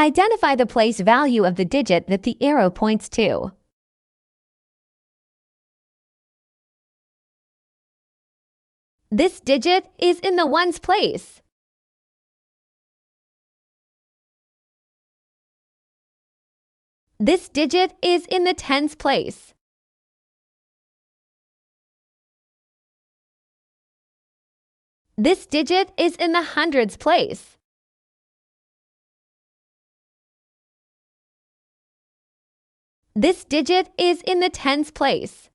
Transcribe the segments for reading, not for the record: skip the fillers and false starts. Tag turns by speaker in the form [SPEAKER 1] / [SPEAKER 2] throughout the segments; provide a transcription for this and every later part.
[SPEAKER 1] Identify the place value of the digit that the arrow points to. This digit is in the ones place. This digit is in the tens place. This digit is in the hundreds place. This digit is in the tens place.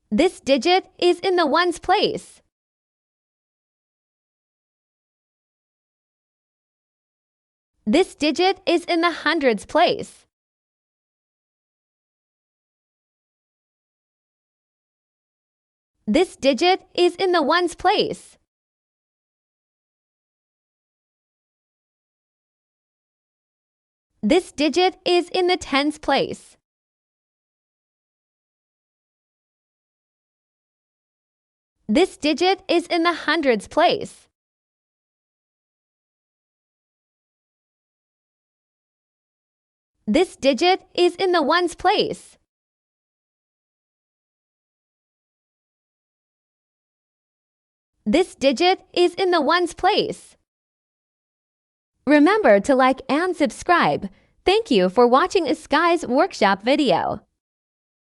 [SPEAKER 1] This digit is in the ones place. This digit is in the hundreds place. This digit is in the ones place. This digit is in the tens place. This digit is in the hundreds place. This digit is in the ones place. This digit is in the ones place. Remember to like and subscribe. Thank you for watching Skye's workshop video.